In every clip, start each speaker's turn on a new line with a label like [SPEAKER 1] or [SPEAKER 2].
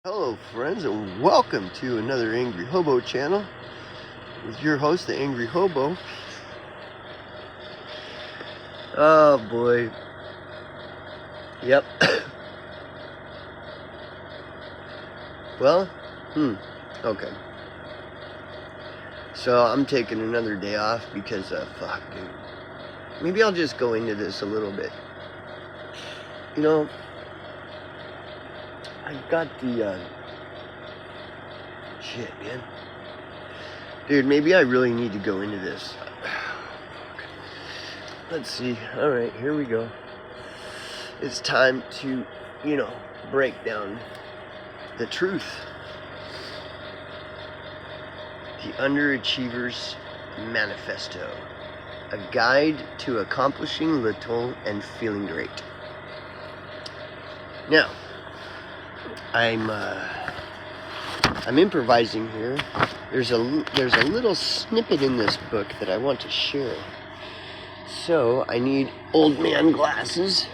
[SPEAKER 1] Hello friends, and welcome to another Angry Hobo channel with your host, the Angry Hobo. Oh boy. Yep. Well, okay. So I'm taking another day off because fuck dude. Maybe I'll just go into this a little bit. You know, I got the shit, man. Dude, maybe I really need to go into this. Let's see. Alright, here we go. It's time to, break down the truth. The Underachiever's Manifesto. A guide to accomplishing little and feeling great. Now, I'm improvising here. There's a little snippet in this book that I want to share. So I need old man glasses.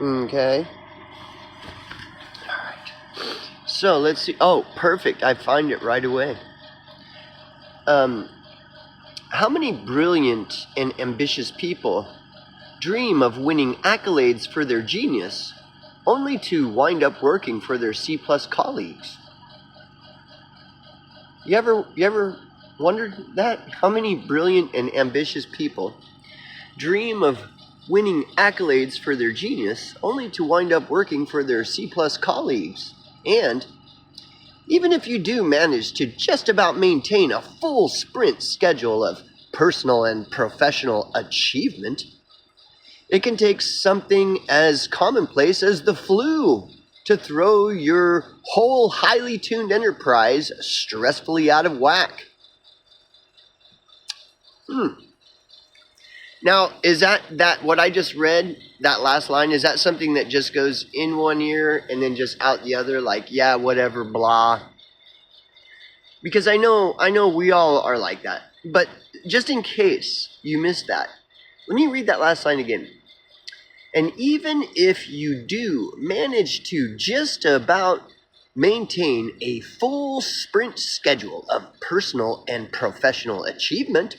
[SPEAKER 1] Okay. All right. So let's see. Oh, perfect! I find it right away. How many brilliant and ambitious people dream of winning accolades for their genius, only to wind up working for their C+ colleagues? You ever wondered that? How many brilliant and ambitious people dream of winning accolades for their genius, only to wind up working for their C+ colleagues? And even if you do manage to just about maintain a full sprint schedule of personal and professional achievement, it can take something as commonplace as the flu to throw your whole highly tuned enterprise stressfully out of whack. Now, is that what I just read, that last line, is that something that just goes in one ear and then just out the other, like, yeah, whatever, blah? Because I know we all are like that. But just in case you missed that, let me read that last line again. And even if you do manage to just about maintain a full sprint schedule of personal and professional achievement,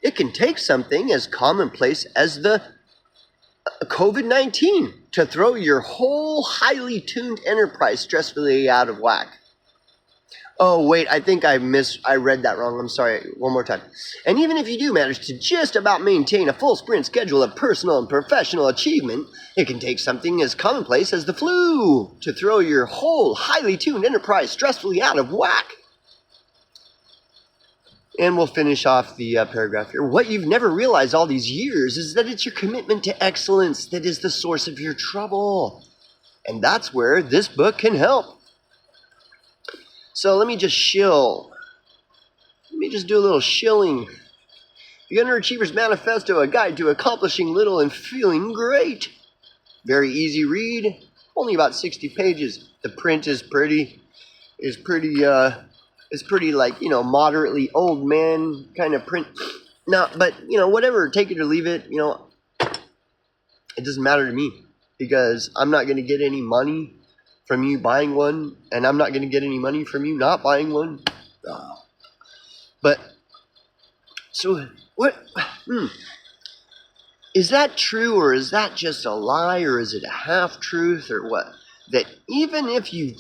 [SPEAKER 1] it can take something as commonplace as the COVID-19 to throw your whole highly tuned enterprise stressfully out of whack. Oh, wait, I think I read that wrong. I'm sorry. One more time. And even if you do manage to just about maintain a full sprint schedule of personal and professional achievement, it can take something as commonplace as the flu to throw your whole highly tuned enterprise stressfully out of whack. And we'll finish off the paragraph here. What you've never realized all these years is that it's your commitment to excellence that is the source of your trouble. And that's where this book can help. So let me just shill. Let me just do a little shilling. The Underachiever's Manifesto, a guide to accomplishing little and feeling great. Very easy read. Only about 60 pages. The print is pretty. It's pretty like, moderately old man kind of print. Now, but, whatever, take it or leave it, it doesn't matter to me. Because I'm not going to get any money from you buying one, and I'm not going to get any money from you not buying one. But, so, what, is that true, or is that just a lie, or is it a half-truth, or what? That even if you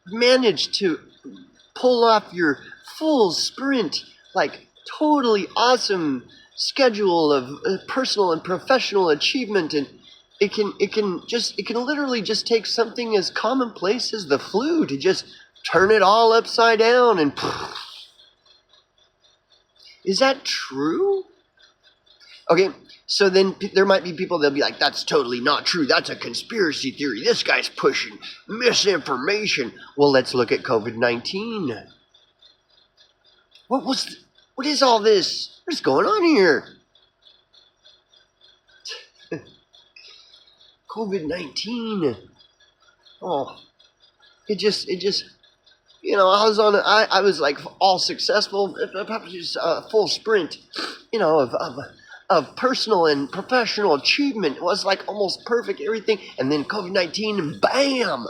[SPEAKER 1] manage to pull off your full sprint, like, totally awesome schedule of personal and professional achievement, and it can literally just take something as commonplace as the flu to just turn it all upside down and is that true? Okay, so then there might be people that'll be like, that's totally not true. That's a conspiracy theory. This guy's pushing misinformation. Well, let's look at COVID-19. What is all this? What's going on here? COVID-19. Oh, it just, I was like all successful, just a full sprint, of personal and professional achievement. It was like almost perfect, everything. And then COVID-19, bam!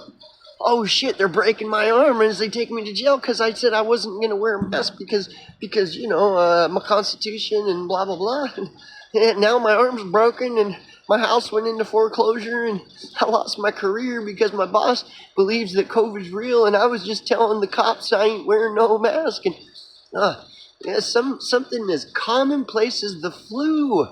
[SPEAKER 1] oh shit, they're breaking my arm as they take me to jail because I said I wasn't going to wear a mask because my constitution and blah, blah, blah. And now my arm's broken and my house went into foreclosure and I lost my career because my boss believes that COVID's real and I was just telling the cops I ain't wearing no mask. And something as commonplace as the flu.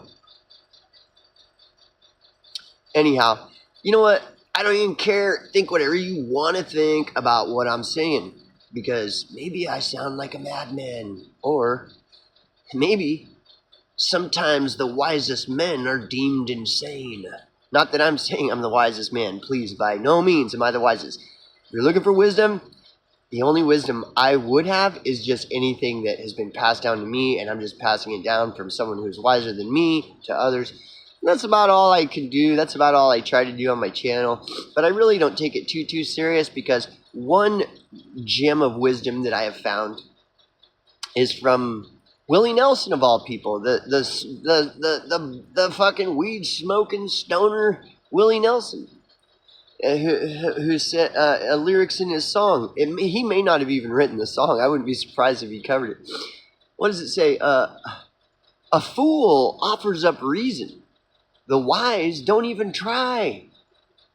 [SPEAKER 1] Anyhow, you know what? I don't even care. Think whatever you want to think about what I'm saying. Because maybe I sound like a madman. Or maybe sometimes the wisest men are deemed insane. Not that I'm saying I'm the wisest man. Please, by no means am I the wisest. If you're looking for wisdom, the only wisdom I would have is just anything that has been passed down to me, and I'm just passing it down from someone who's wiser than me to others. That's about all I can do. That's about all I try to do on my channel. But I really don't take it too serious because one gem of wisdom that I have found is from Willie Nelson of all people, the fucking weed smoking stoner Willie Nelson, who said lyrics in his song. He may not have even written the song. I wouldn't be surprised if he covered it. What does it say? A fool offers up reason. The wise don't even try.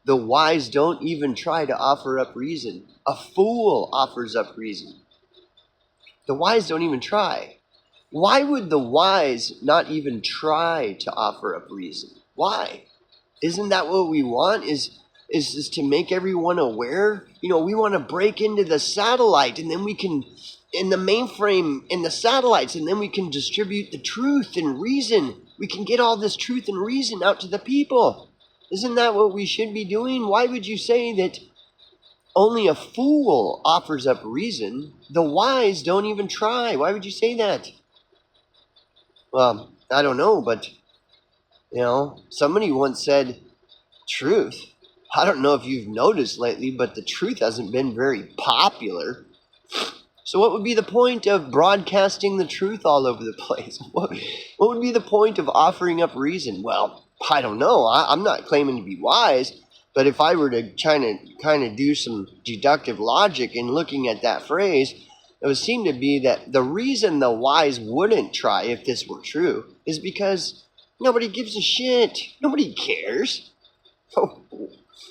[SPEAKER 1] The wise don't even try to offer up reason. A fool offers up reason. The wise don't even try. Why would the wise not even try to offer up reason? Why? Isn't that what we want? Is to make everyone aware? We want to break into the satellite and then we can, in the mainframe, in the satellites, and then we can distribute the truth and reason. We can get all this truth and reason out to the people. Isn't that what we should be doing? Why would you say that only a fool offers up reason? The wise don't even try. Why would you say that? Well, I don't know, but, somebody once said truth. I don't know if you've noticed lately, but the truth hasn't been very popular. So what would be the point of broadcasting the truth all over the place? What would be the point of offering up reason? Well, I don't know. I'm not claiming to be wise, but if I were to kind of do some deductive logic in looking at that phrase, it would seem to be that the reason the wise wouldn't try, if this were true, is because nobody gives a shit. Nobody cares.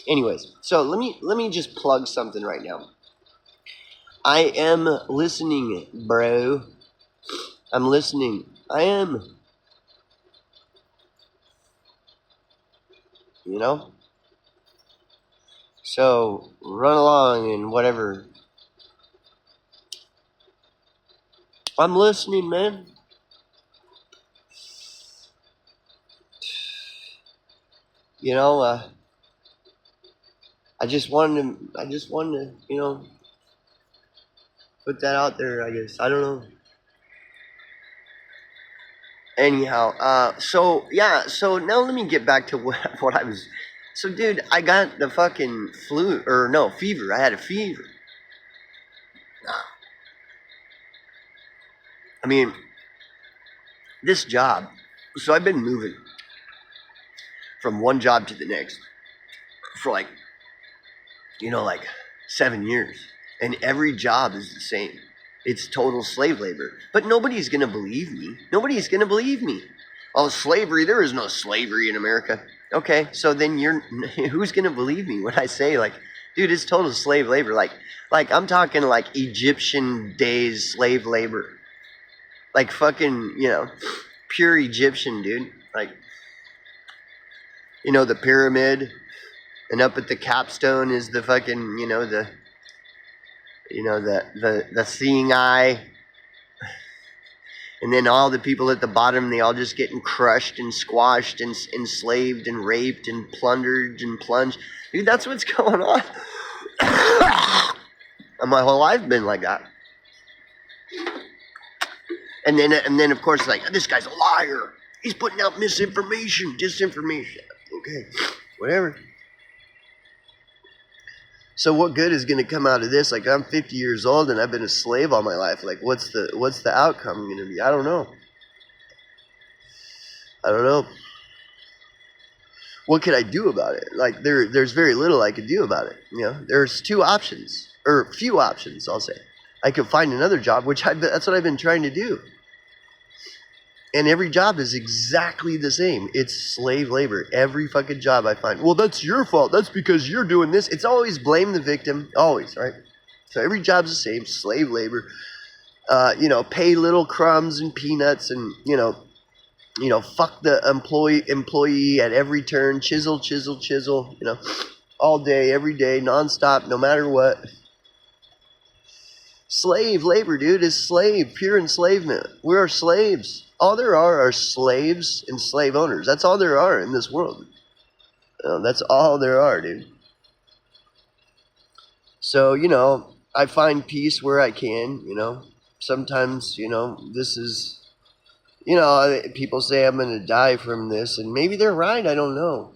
[SPEAKER 1] Anyways, so let me just plug something right now. I am listening, bro. I'm listening. I am. So run along and whatever. I'm listening, man. I just wanted to, put that out there, I guess. I don't know. Anyhow, so now let me get back to what I was. So, dude, I got the fucking fever. I had a fever. I mean, this job. So I've been moving from one job to the next for like 7 years. And every job is the same. It's total slave labor. But nobody's going to believe me. Nobody's going to believe me. Oh, slavery. There is no slavery in America. Okay, so then who's going to believe me when I say, dude, it's total slave labor. Like I'm talking like Egyptian days slave labor. Like fucking, pure Egyptian, dude. Like, the pyramid. And up at the capstone is the fucking, the seeing eye. And then all the people at the bottom, they all just getting crushed and squashed and enslaved and raped and plundered and plunged. Dude, that's what's going on. And my whole life been like that. And then of course, this guy's a liar. He's putting out misinformation, disinformation. Okay, whatever. So what good is going to come out of this? I'm 50 years old and I've been a slave all my life. What's the outcome going to be? I don't know. what could I do about it? Like there's very little I could do about it. There's two options, or few options, I'll say. I could find another job, that's what I've been trying to do. And every job is exactly the same. It's slave labor. Every fucking job I find. Well, that's your fault. That's because you're doing this. It's always blame the victim. Always, right? So every job's the same. Slave labor. Pay little crumbs and peanuts, and fuck the employee at every turn. Chisel. All day, every day, nonstop, no matter what. Slave labor, dude, is pure enslavement. We are slaves. All there are slaves and slave owners. That's all there are in this world. That's all there are, dude. So, I find peace where I can, Sometimes, this is, people say I'm going to die from this, and maybe they're right. I don't know.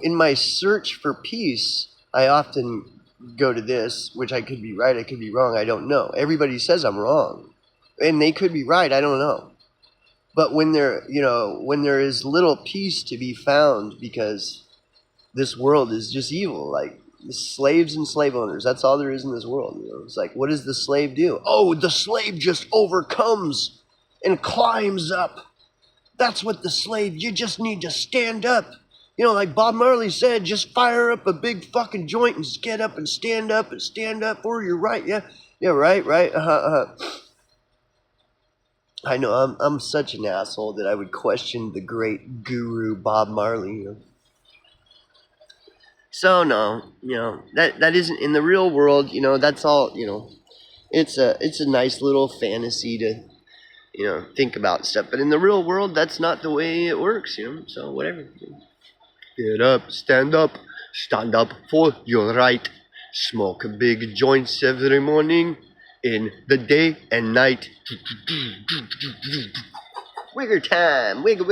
[SPEAKER 1] In my search for peace, I often go to this, which I could be right, I could be wrong, I don't know. Everybody says I'm wrong, and they could be right, I don't know. But when there is little peace to be found, because this world is just evil, like slaves and slave owners, that's all there is in this world. It's like, what does the slave do? Oh, the slave just overcomes and climbs up. That's what the slave, you just need to stand up. Like Bob Marley said, just fire up a big fucking joint and get up and stand up, or you're right. Yeah, right. I know I'm such an asshole that I would question the great guru Bob Marley. So no, that isn't in the real world. That's all. It's a nice little fantasy to think about stuff, but in the real world, that's not the way it works. So whatever. Get up, stand up for your right. Smoke big joints every morning, in the day and night. Wigger time, wiggle.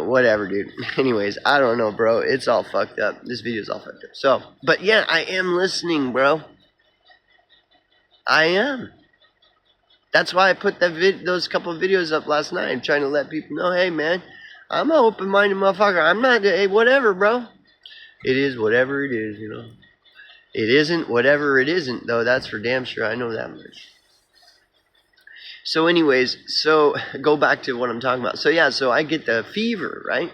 [SPEAKER 1] Whatever, dude. Anyways, I don't know, bro. It's all fucked up. This video's all fucked up. So, but yeah, I am listening, bro. I am. That's why I put those couple of videos up last night. I'm trying to let people know, hey, man, I'm an open-minded motherfucker. I'm not, hey, whatever, bro. It is whatever it is, It isn't whatever it isn't, though. That's for damn sure. I know that much. So anyways, go back to what I'm talking about. So I get the fever, right?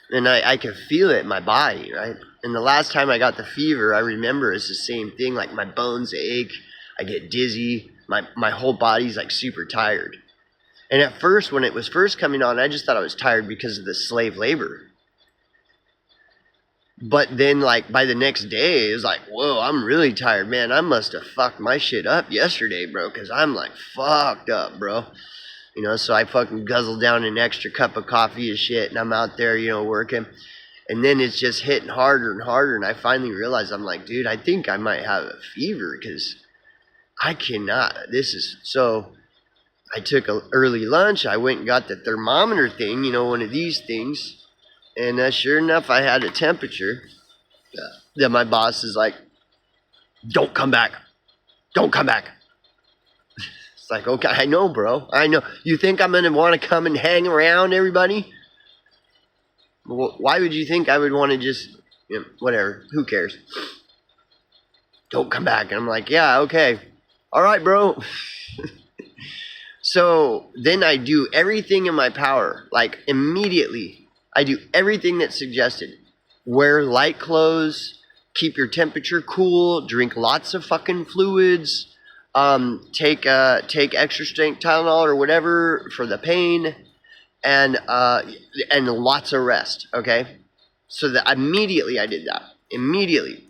[SPEAKER 1] And I can feel it in my body, right? And the last time I got the fever, I remember it's the same thing. Like my bones ache. I get dizzy. My whole body's like super tired. And at first, when it was first coming on, I just thought I was tired because of the slave labor. But then, like, by the next day, it was like, whoa, I'm really tired, man. I must have fucked my shit up yesterday, bro, because I'm, like, fucked up, bro. So I fucking guzzled down an extra cup of coffee and shit, and I'm out there, working. And then it's just hitting harder and harder, and I finally realized, I'm like, dude, I think I might have a fever, because I cannot. So I took an early lunch. I went and got the thermometer thing, one of these things. And sure enough, I had a temperature that my boss is like, don't come back. Don't come back. It's like, okay, I know, bro. I know. You think I'm going to want to come and hang around everybody? Well, why would you think I would want to just, whatever. Who cares? Don't come back. And I'm like, yeah, okay. All right, bro. So then I do everything in my power, like immediately. I do everything that's suggested. Wear light clothes, keep your temperature cool, drink lots of fucking fluids, take extra strength Tylenol or whatever for the pain, and lots of rest, okay? So that immediately I did that. Immediately.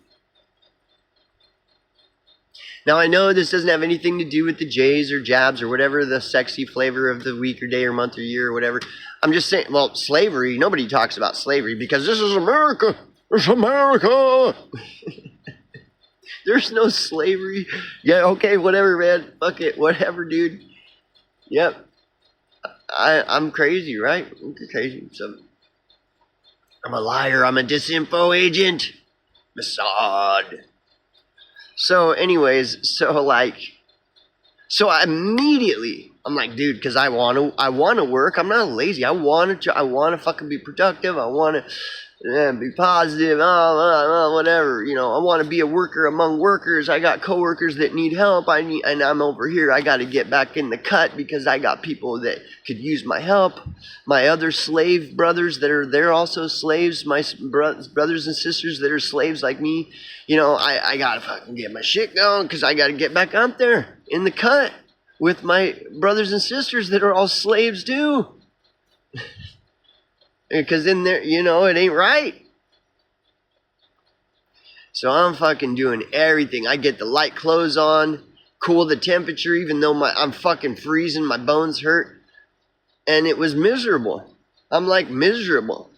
[SPEAKER 1] Now, I know this doesn't have anything to do with the J's or jabs or whatever the sexy flavor of the week or day or month or year or whatever. I'm just saying, well, slavery, nobody talks about slavery because this is America. It's America. There's no slavery. Yeah, okay, whatever, man. Fuck it. Whatever, dude. Yep. I'm crazy, right? I'm crazy. So, I'm a liar. I'm a disinfo agent. Mossad. So anyways, So I'm like, dude, because I want to work. I'm not lazy. I want to fucking be productive. I want to be positive. Whatever. I want to be a worker among workers. I got coworkers that need help. And I'm over here. I got to get back in the cut because I got people that could use my help. My other slave brothers they're also slaves. My brothers and sisters that are slaves like me. I got to fucking get my shit going because I got to get back out there in the cut with my brothers and sisters that are all slaves too. Because in there, it ain't right. So I'm fucking doing everything. I get the light clothes on, cool the temperature, even though I'm fucking freezing, my bones hurt. And it was miserable. I'm like miserable.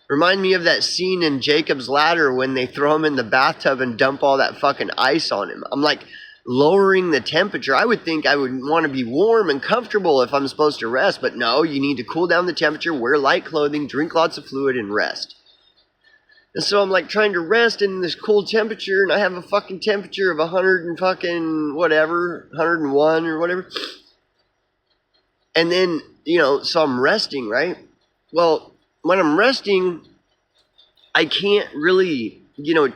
[SPEAKER 1] Remind me of that scene in Jacob's Ladder when they throw him in the bathtub and dump all that fucking ice on him. I'm like lowering the temperature. I would think I would want to be warm and comfortable if I'm supposed to rest, but no, you need to cool down the temperature, wear light clothing, drink lots of fluid, and rest. And so I'm like trying to rest in this cool temperature, and I have a fucking temperature of 100 and fucking whatever, 101 or whatever. And then, so I'm resting, right? Well, when I'm resting, I can't really,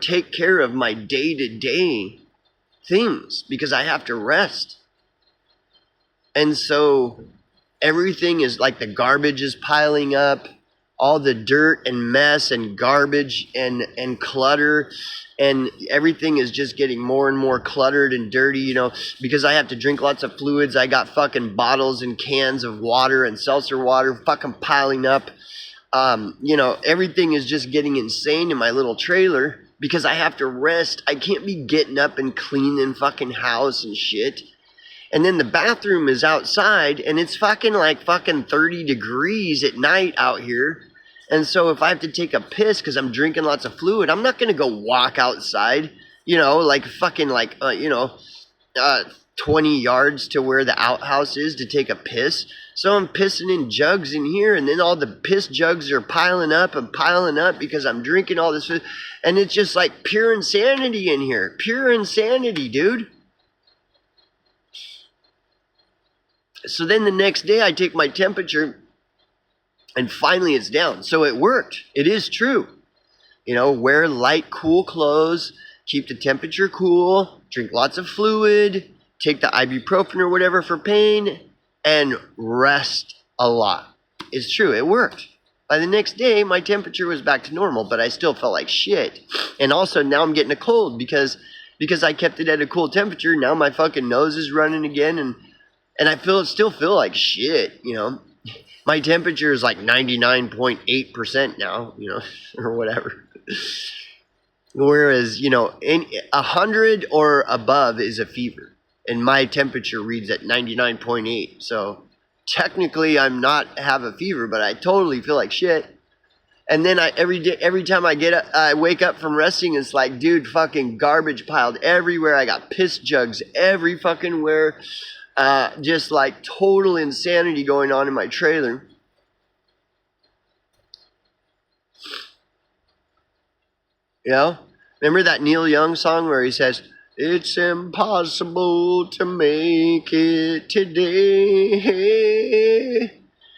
[SPEAKER 1] take care of my day-to-day things because I have to rest. And so everything is like the garbage is piling up, all the dirt and mess and garbage and clutter, and everything is just getting more and more cluttered and dirty, because I have to drink lots of fluids. I got fucking bottles and cans of water and seltzer water fucking piling up. Everything is just getting insane in my little trailer because I have to rest. I can't be getting up and cleaning fucking house and shit. And then the bathroom is outside and it's fucking 30 degrees at night out here. And so if I have to take a piss because I'm drinking lots of fluid, I'm not going to go walk outside, 20 yards to where the outhouse is to take a piss. So I'm pissing in jugs in here, and then all the piss jugs are piling up because I'm drinking all this food. And it's just like pure insanity in here. Pure insanity, dude. So then the next day I take my temperature, and finally it's down. So it worked. It is true. Wear light, cool clothes, keep the temperature cool, drink lots of fluid, take the ibuprofen or whatever for pain, and rest a lot. It's true, it worked. By the next day, my temperature was back to normal, but I still felt like shit. And also now I'm getting a cold because I kept it at a cool temperature. Now my fucking nose is running again, and I still feel like shit, My temperature is like 99.8% now, or whatever. Whereas, 100 or above is a fever. And my temperature reads at 99.8. So technically I'm not have a fever, but I totally feel like shit. And then every time I wake up from resting, it's like, dude, fucking garbage piled everywhere. I got piss jugs every fucking where. Just like total insanity going on in my trailer. Remember that Neil Young song where he says, "It's impossible to make it today.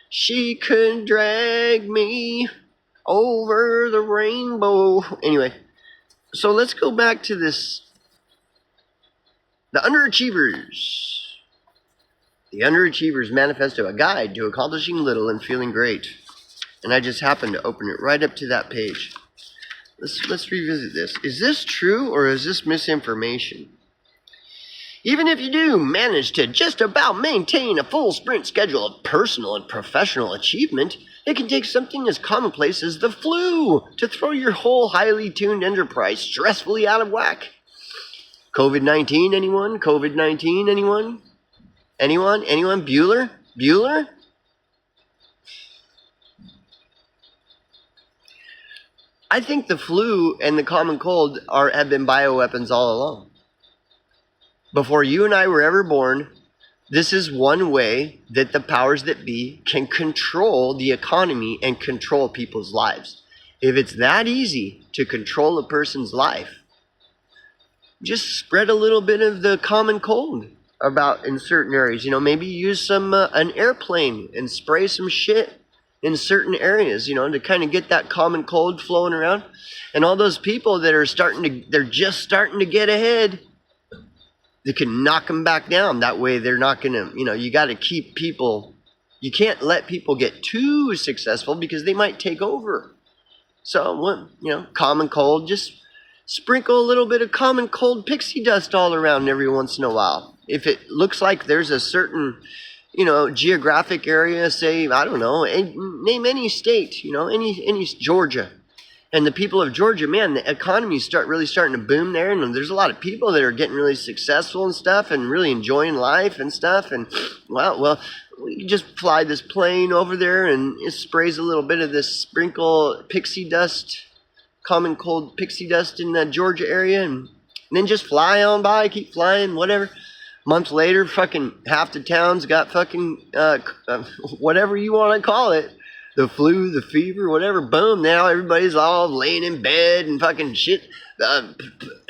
[SPEAKER 1] She could drag me over the rainbow." Anyway, so let's go back to this. The Underachievers. The Underachievers Manifesto, a guide to accomplishing little and feeling great. And I just happened to open it right up to that page. Let's revisit this. Is this true or is this misinformation? Even if you do manage to just about maintain a full sprint schedule of personal and professional achievement, it can take something as commonplace as the flu to throw your whole highly tuned enterprise stressfully out of whack. COVID-19, anyone? COVID-19, anyone? Anyone? Anyone? Bueller? Bueller? I think the flu and the common cold have been bioweapons all along. Before you and I were ever born, this is one way that the powers that be can control the economy and control people's lives. If it's that easy to control a person's life, just spread a little bit of the common cold about in certain areas. Maybe use some an airplane and spray some shit in certain areas, to kind of get that common cold flowing around. And all those people that are they're just starting to get ahead, they can knock them back down. That way they're not going to, you got to keep people, you can't let people get too successful because they might take over. So, common cold, just sprinkle a little bit of common cold pixie dust all around every once in a while. If it looks like there's a certain, geographic area, say, I don't know, name any state, any Georgia. And the people of Georgia, man, the economy's really starting to boom there. And there's a lot of people that are getting really successful and stuff and really enjoying life and stuff. And, well, we can just fly this plane over there and it sprays a little bit of this sprinkle pixie dust, common cold pixie dust in the Georgia area. And then just fly on by, keep flying, whatever. Month later, fucking half the town's got fucking whatever you want to call it. The flu, the fever, whatever, boom, now everybody's all laying in bed and fucking shit.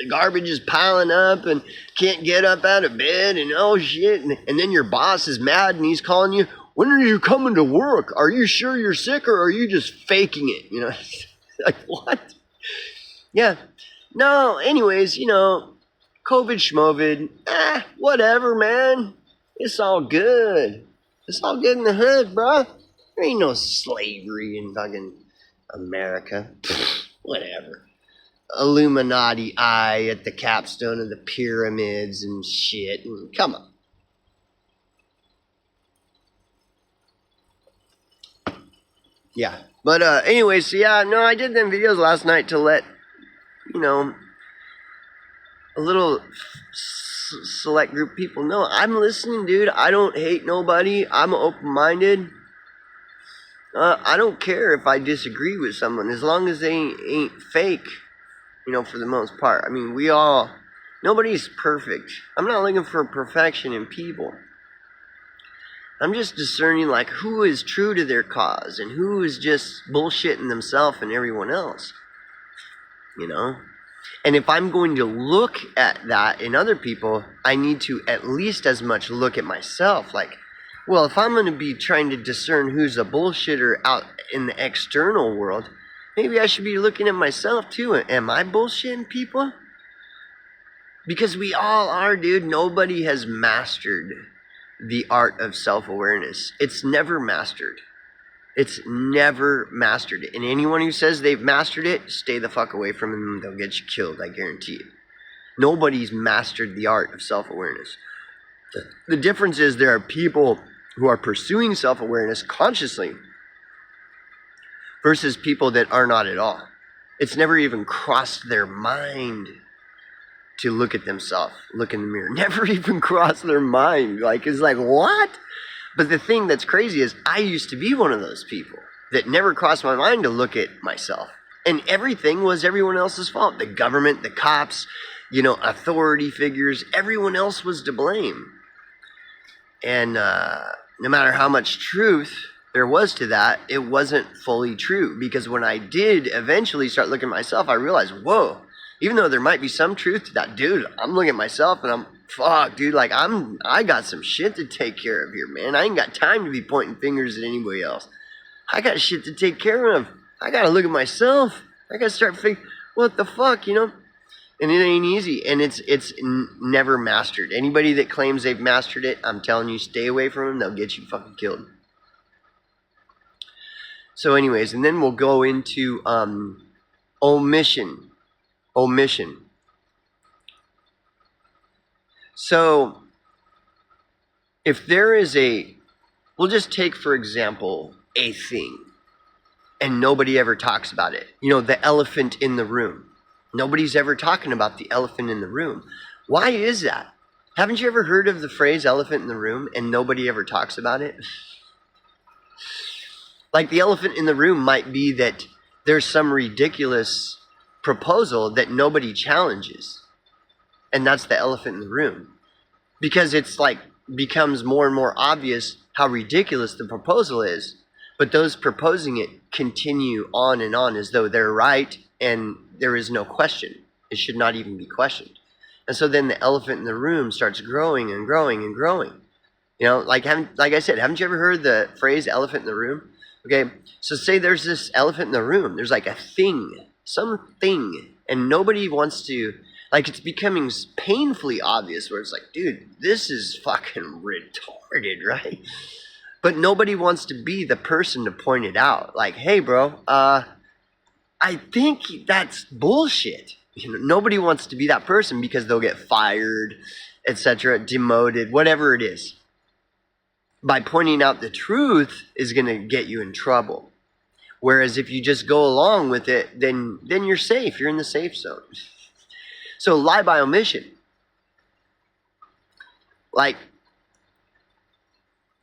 [SPEAKER 1] Garbage is piling up and can't get up out of bed and oh shit. And then your boss is mad and he's calling you, when are you coming to work? Are you sure you're sick or are you just faking it? Like what? Yeah. No, anyways, COVID schmovid, whatever, man. It's all good. It's all good in the hood, bro. There ain't no slavery in fucking America. Whatever. Illuminati eye at the capstone of the pyramids and shit. Come on. Yeah. But anyway, so yeah, no, I did them videos last night to let, a little select group of people know. I'm listening, dude. I don't hate nobody. I'm open-minded. I don't care if I disagree with someone as long as they ain't fake, for the most part. I mean, nobody's perfect. I'm not looking for perfection in people. I'm just discerning, like, who is true to their cause and who is just bullshitting themselves and everyone else, And if I'm going to look at that in other people, I need to at least as much look at myself, like, well, if I'm going to be trying to discern who's a bullshitter out in the external world, maybe I should be looking at myself too. Am I bullshitting people? Because we all are, dude. Nobody has mastered the art of self-awareness. It's never mastered. It's never mastered. And anyone who says they've mastered it, stay the fuck away from them. They'll get you killed, I guarantee it. Nobody's mastered the art of self-awareness. The difference is there are people who are pursuing self-awareness consciously versus people that are not at all. It's never even crossed their mind to look at themselves, look in the mirror. Never even crossed their mind. Like, it's like, what? But the thing that's crazy is I used to be one of those people that never crossed my mind to look at myself. And everything was everyone else's fault. The government, the cops, authority figures, everyone else was to blame. And no matter how much truth there was to that, it wasn't fully true. Because when I did eventually start looking at myself, I realized, whoa, even though there might be some truth to that, dude, I'm looking at myself and I'm, fuck, dude, like I got some shit to take care of here, man. I ain't got time to be pointing fingers at anybody else. I got shit to take care of. I got to look at myself. I got to start thinking, what the fuck, And it ain't easy, and it's never mastered. Anybody that claims they've mastered it, I'm telling you, stay away from them. They'll get you fucking killed. So anyways, and then we'll go into omission. So if there is we'll just take, for example, a thing, and nobody ever talks about it. The elephant in the room. Nobody's ever talking about the elephant in the room. Why is that? Haven't you ever heard of the phrase elephant in the room and nobody ever talks about it? Like, the elephant in the room might be that there's some ridiculous proposal that nobody challenges. And that's the elephant in the room. Because it's like becomes more and more obvious how ridiculous the proposal is. But those proposing it continue on and on as though they're right and there is no question. It should not even be questioned. And so then the elephant in the room starts growing and growing and growing. You know, like I said, haven't you ever heard the phrase elephant in the room? Okay, so say there's this elephant in the room. There's like a thing, something, and nobody wants to, like, it's becoming painfully obvious where it's like, dude, this is fucking retarded, right? But nobody wants to be the person to point it out. Like, hey, bro, I think that's bullshit. You know, nobody wants to be that person because they'll get fired, etc., demoted, whatever it is. By pointing out the truth is going to get you in trouble. Whereas if you just go along with it, then you're safe. You're in the safe zone. So lie by omission. Like,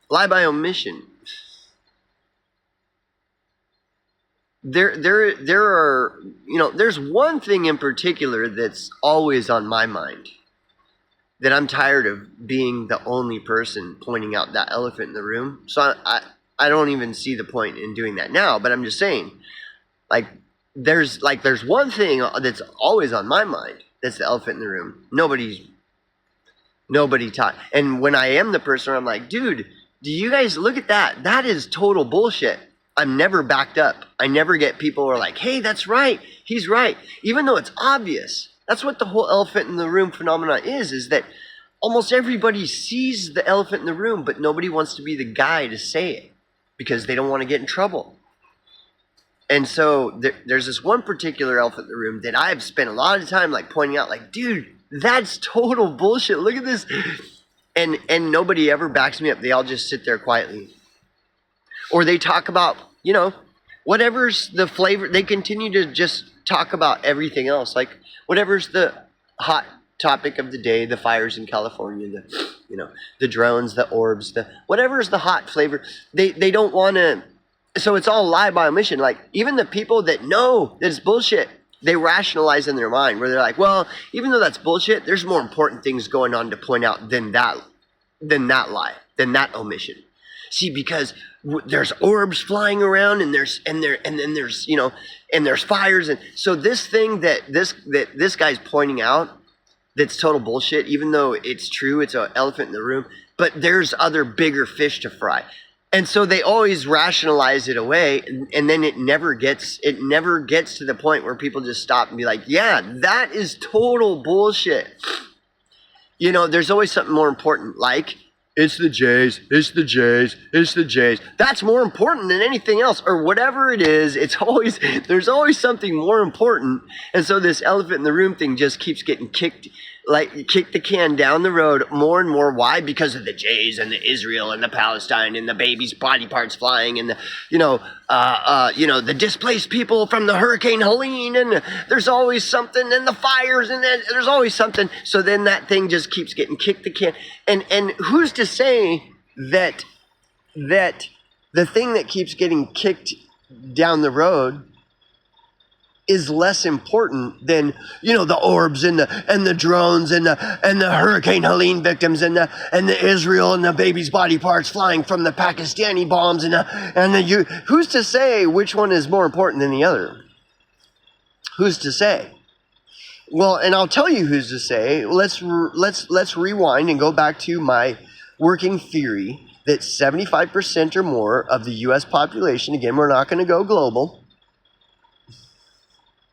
[SPEAKER 1] lie by omission. There are, you know, there's one thing in particular that's always on my mind. That I'm tired of being the only person pointing out that elephant in the room. So I don't even see the point in doing that now, but I'm just saying, like there's one thing that's always on my mind. That's the elephant in the room. Nobody taught. And when I am the person, I'm like, dude, do you guys look at that? That is total bullshit. I'm never backed up. I never get people who are like, hey, that's right. He's right. Even though it's obvious. That's what the whole elephant in the room phenomenon is that almost everybody sees the elephant in the room, but nobody wants to be the guy to say it because they don't want to get in trouble. And so there's this one particular elephant in the room that I've spent a lot of time like pointing out, like, dude, that's total bullshit. Look at this. And nobody ever backs me up. They all just sit there quietly. Or they talk about, you know, whatever's the flavor. They continue to just talk about everything else. Like, whatever's the hot topic of the day, the fires in California, the drones, the orbs, whatever's the hot flavor, they don't want to. So it's all lie by omission. Like, even the people that know that it's bullshit, they rationalize in their mind where they're like, well, even though that's bullshit, there's more important things going on to point out than that lie, than that omission. See, because there's orbs flying around, and there's fires, and so this thing that this guy's pointing out, that's total bullshit. Even though it's true, it's an elephant in the room, but there's other bigger fish to fry, and so they always rationalize it away, and then it never gets to the point where people just stop and be like, yeah, that is total bullshit. You know, there's always something more important, like, it's the Jays, it's the Jays, it's the Jays. That's more important than anything else, or whatever it is. There's always something more important. And so this elephant in the room thing just keeps getting kicked the can down the road more and more. Why? Because of the Jays and the Israel and the Palestine and the baby's body parts flying and the displaced people from the Hurricane Helene, and there's always something, and the fires, and then there's always something. So then that thing just keeps getting kicked the can. And who's to say that the thing that keeps getting kicked down the road is less important than, the orbs and the drones and the Hurricane Helene victims and the Israel and the baby's body parts flying from the Pakistani bombs who's to say which one is more important than the other? Who's to say? Well, and I'll tell you who's to say. Let's rewind and go back to my working theory that 75% or more of the U.S. population, again, we're not going to go global.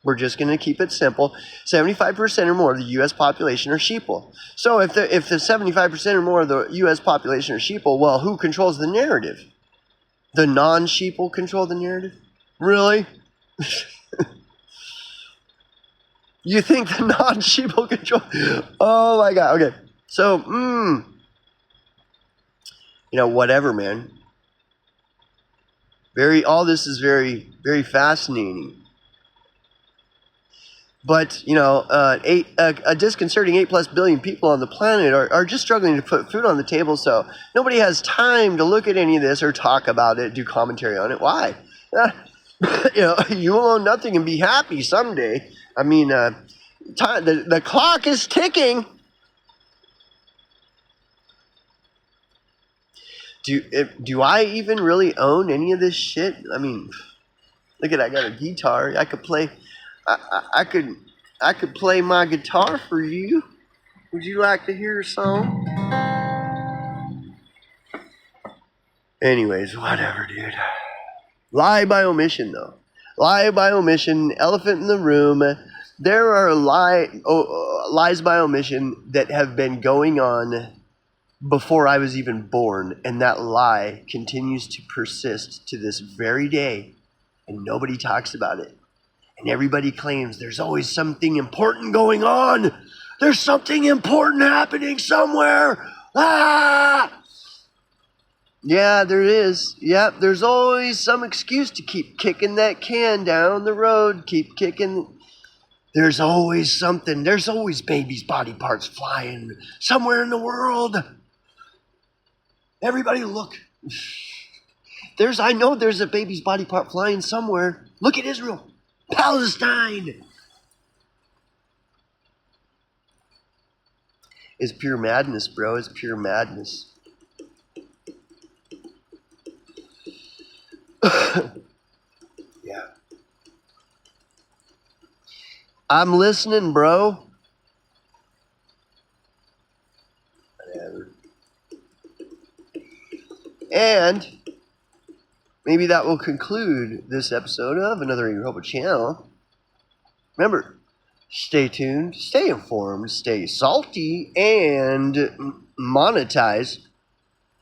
[SPEAKER 1] We're just going to keep it simple. 75% or more of the U.S. population are sheeple. So if the 75% or more of the U.S. population are sheeple, well, who controls the narrative? The non-sheeple control the narrative? Really? You think the non-sheeple control? Oh my God. Okay. So, whatever, man. All this is very, very fascinating. But, a disconcerting 8+ billion people on the planet are just struggling to put food on the table, so nobody has time to look at any of this or talk about it, do commentary on it. Why? You will own nothing and be happy someday. I mean, the clock is ticking. Do I even really own any of this shit? I mean, look at, I got a guitar. I could play... I could play my guitar for you. Would you like to hear a song? Anyways, whatever, dude. Lie by omission, though. Lie by omission, elephant in the room. There are lies by omission that have been going on before I was even born, and that lie continues to persist to this very day, and nobody talks about it. And everybody claims there's always something important going on. There's something important happening somewhere. Ah! Yeah, there is. Yep, there's always some excuse to keep kicking that can down the road. Keep kicking. There's always something. There's always babies' body parts flying somewhere in the world. Everybody look. I know there's a baby's body part flying somewhere. Look at Israel. Palestine. It's pure madness, bro. It's pure madness. Yeah. I'm listening, bro. Whatever. And maybe that will conclude this episode of Another Europa Channel. Remember, stay tuned, stay informed, stay salty, and monetize.